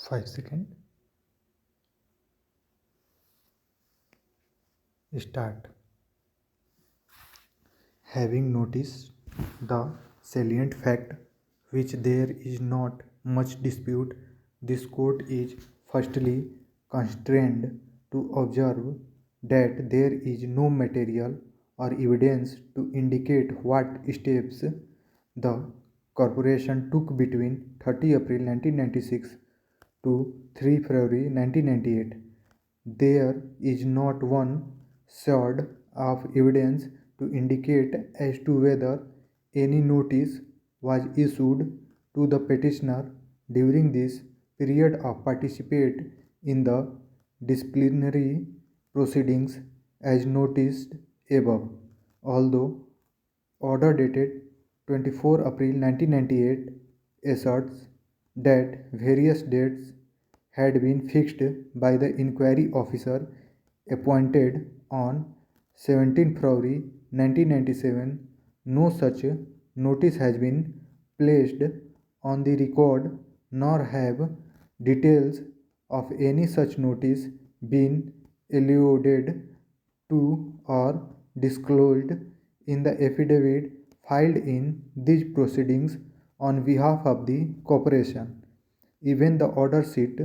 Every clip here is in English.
5 seconds. Start. Having noticed the salient fact which there is not much dispute, this court is firstly constrained to observe that there is no material or evidence to indicate what steps the corporation took between 30 April 1996 to 3 February 1998. There is not one shred of evidence to indicate as to whether any notice was issued to the petitioner during this period of participate in the disciplinary proceedings as noticed above. Although order dated 24 April 1998 asserts that various dates had been fixed by the inquiry officer appointed on 17 February 1997. No such notice has been placed on the record, nor have details of any such notice been alluded to or disclosed in the affidavit filed in these proceedings on behalf of the corporation. Even the order sheet,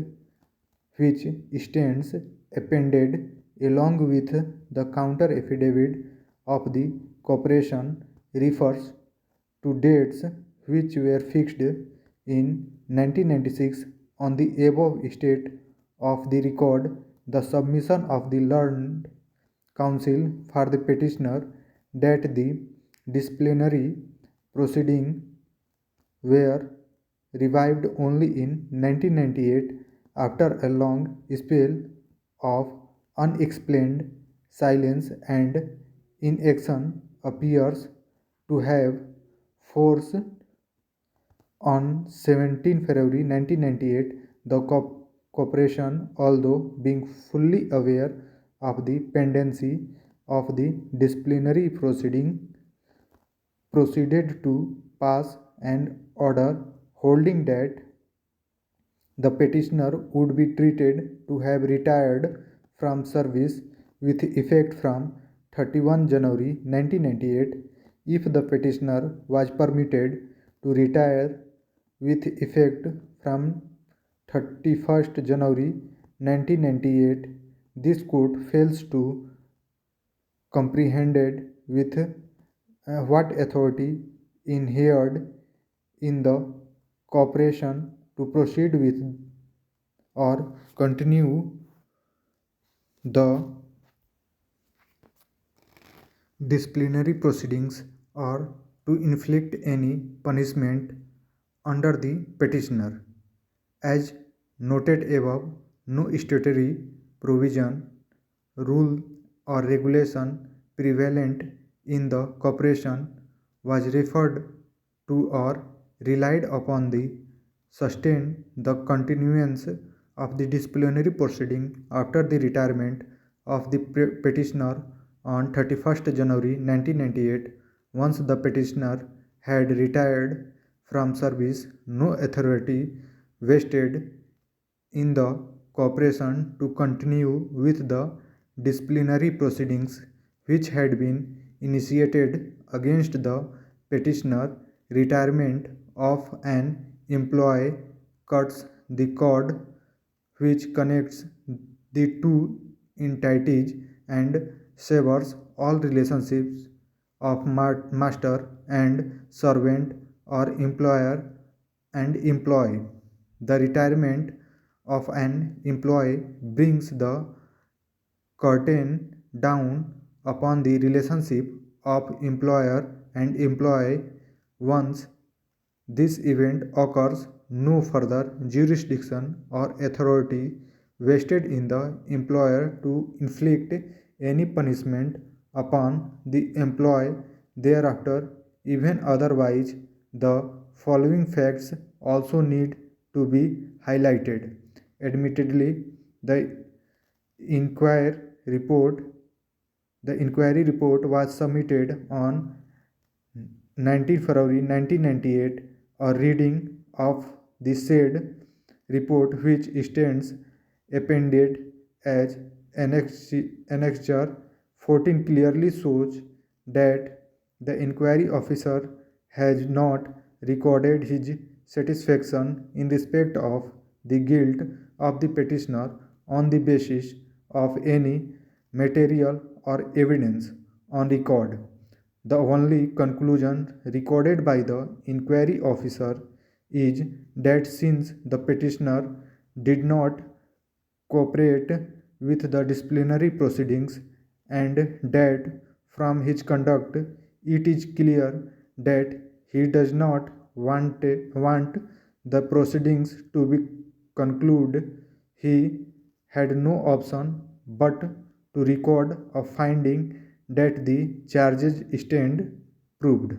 which stands appended along with the counter affidavit of the corporation, refers to dates which were fixed in 1996 on the above state of the record. The submission of the learned counsel for the petitioner that the disciplinary proceeding were revived only in 1998 after a long spell of unexplained silence and inaction appears to have forced on 17 February 1998. The corporation, although being fully aware of the pendency of the disciplinary proceeding, proceeded to pass an order holding that the petitioner would be treated to have retired from service with effect from 31 January 1998. If the petitioner was permitted to retire with effect from 31st January 1998, this court fails to comprehend with what authority inhered in the corporation to proceed with or continue the disciplinary proceedings or to inflict any punishment under the petitioner. As noted above, no statutory provision, rule or regulation prevalent in the corporation was referred to or relied upon the sustain the continuance of the disciplinary proceeding after the retirement of the petitioner on 31st January 1998. Once the petitioner had retired from service, no authority vested in the corporation to continue with the disciplinary proceedings which had been initiated against the petitioner. Retirement of an employee cuts the cord which connects the two entities and severs all relationships of master and servant or employer and employee. The retirement of an employee brings the curtain down upon the relationship of employer and employee. Once this event occurs, no further jurisdiction or authority vested in the employer to inflict any punishment upon the employee thereafter. Even otherwise, the following facts also need to be highlighted. Admittedly, the inquiry report was submitted on 19 February 1998. A reading of the said report, which stands appended as Annexure 14, clearly shows that the inquiry officer has not recorded his satisfaction in respect of the guilt of the petitioner on the basis of any material or evidence on record. The only conclusion recorded by the inquiry officer is that since the petitioner did not cooperate with the disciplinary proceedings and that from his conduct it is clear that he does not want the proceedings to be concluded, he had no option but to record a finding that the charges stand proved.